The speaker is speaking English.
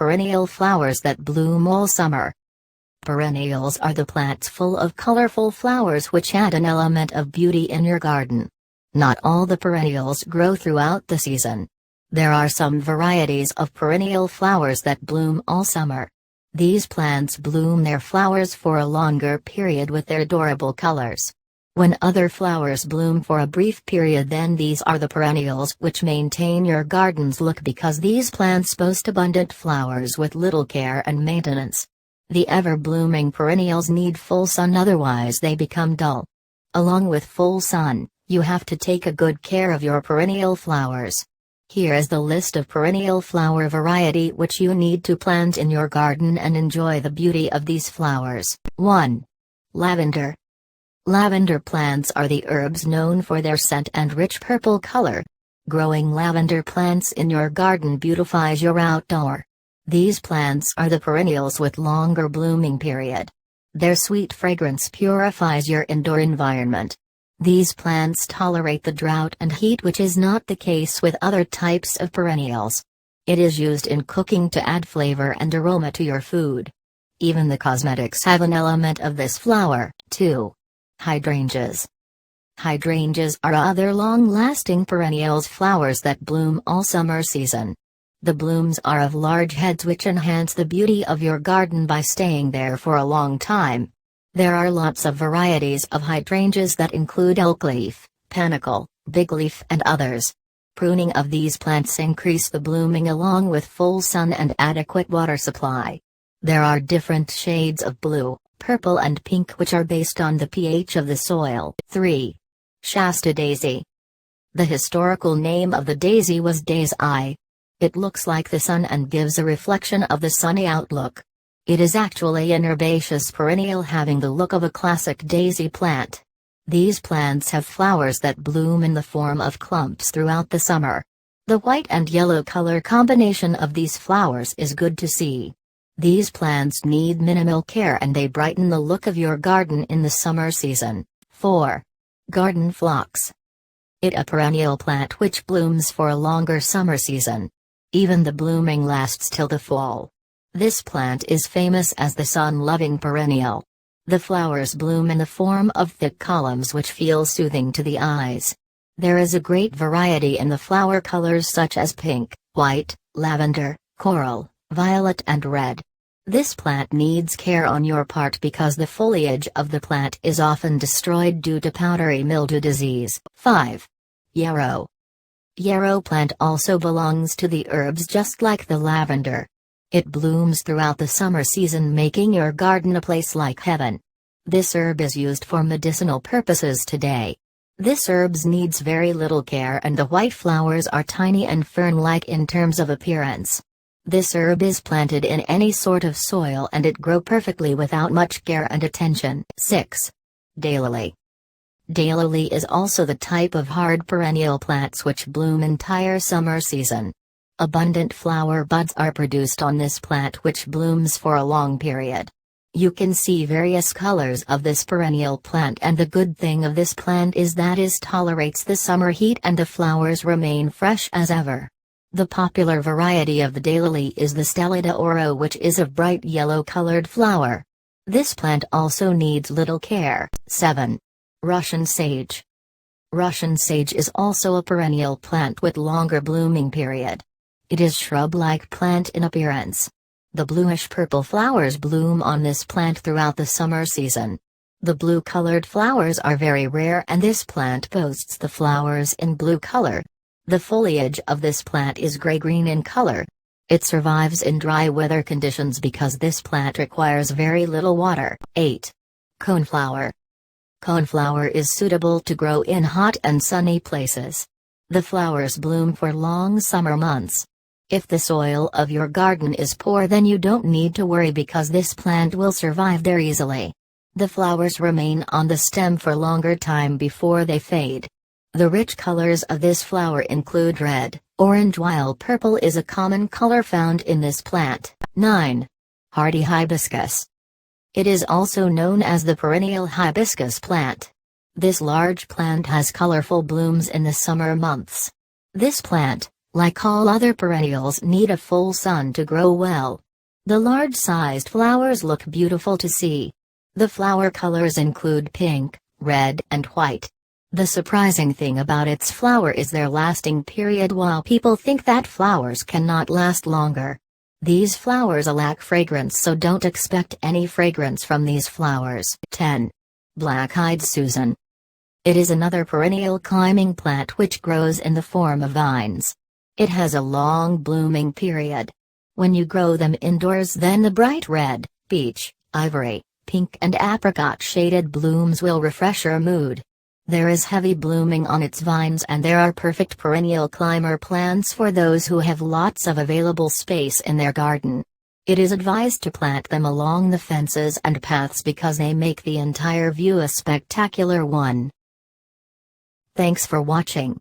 perennial flowers that bloom all summer. Perennials are the plants full of colorful flowers which add an element of beauty in your garden. Not all the perennials grow throughout the season. There are some varieties of perennial flowers that bloom all summer. These plants bloom their flowers for a longer period with their adorable colors. When other flowers bloom for a brief period, then these are the perennials which maintain your garden's look, because these plants boast abundant flowers with little care and maintenance. The ever-blooming perennials need full sun, otherwise they become dull. Along with full sun, you have to take a good care of your perennial flowers. Here is the list of perennial flower variety which you need to plant in your garden and enjoy the beauty of these flowers. 1. Lavender. Lavender plants are the herbs known for their scent and rich purple color. Growing lavender plants in your garden beautifies your outdoor. These plants are the perennials with longer blooming period. Their sweet fragrance purifies your indoor environment. These plants tolerate the drought and heat, which is not the case with other types of perennials. It is used in cooking to add flavor and aroma to your food. Even the cosmetics have an element of this flower. 2. Hydrangeas. Hydrangeas are other long-lasting perennials, flowers that bloom all summer season. The blooms are of large heads which enhance the beauty of your garden by staying there for a long time. There are lots of varieties of hydrangeas that include elkleaf, panicle, bigleaf and others. Pruning of these plants increase the blooming along with full sun and adequate water supply. There are different shades of blue, purple and pink which are based on the pH of the soil. 3. Shasta Daisy. The historical name of the daisy was day's eye. It looks like the sun and gives a reflection of the sunny outlook. It is actually an herbaceous perennial having the look of a classic daisy plant. These plants have flowers that bloom in the form of clumps throughout the summer. The white and yellow color combination of these flowers is good to see. These plants need minimal care and they brighten the look of your garden in the summer season. 4. Garden Phlox. It a perennial plant which blooms for a longer summer season. Even the blooming lasts till the fall. This plant is famous as the sun-loving perennial. The flowers bloom in the form of thick columns which feel soothing to the eyes. There is a great variety in the flower colors such as pink, white, lavender, coral, violet and red. This plant needs care on your part because the foliage of the plant is often destroyed due to powdery mildew disease. 5. Yarrow. Yarrow plant also belongs to the herbs just like the lavender. It blooms throughout the summer season, making your garden a place like heaven. This herb is used for medicinal purposes today. This herb needs very little care and the white flowers are tiny and fern-like in terms of appearance. This herb is planted in any sort of soil and it grows perfectly without much care and attention. 6. Daylily. Daylily is also the type of hard perennial plants which bloom entire summer season. Abundant flower buds are produced on this plant which blooms for a long period. You can see various colors of this perennial plant, and the good thing of this plant is that it tolerates the summer heat and the flowers remain fresh as ever. The popular variety of the daylily is the Stella d'Oro, which is a bright yellow colored flower. This plant also needs little care. 7. Russian sage. Russian sage is also a perennial plant with longer blooming period. It is shrub-like plant in appearance. The bluish-purple flowers bloom on this plant throughout the summer season. The blue-colored flowers are very rare and this plant boasts the flowers in blue color. The foliage of this plant is gray-green in color. It survives in dry weather conditions because this plant requires very little water. 8. Coneflower. Coneflower is suitable to grow in hot and sunny places. The flowers bloom for long summer months. If the soil of your garden is poor, then you don't need to worry because this plant will survive there easily. The flowers remain on the stem for longer time before they fade. The rich colors of this flower include red, orange, while purple is a common color found in this plant. 9. Hardy hibiscus. It is also known as the perennial hibiscus plant. This large plant has colorful blooms in the summer months. This plant, Like all other perennials, need a full sun to grow well. The large-sized flowers look beautiful to see. The flower colors include pink, red, and white. The surprising thing about its flower is their lasting period. While people think that flowers cannot last longer, these flowers lack fragrance, so don't expect any fragrance from these flowers. 10. Black-eyed Susan. It is another perennial climbing plant which grows in the form of vines. It has a long blooming period. When you grow them indoors, then the bright red, peach, ivory, pink and apricot shaded blooms will refresh your mood. There is heavy blooming on its vines, and there are perfect perennial climber plants for those who have lots of available space in their garden. It is advised to plant them along the fences and paths because they make the entire view a spectacular one. Thanks for watching.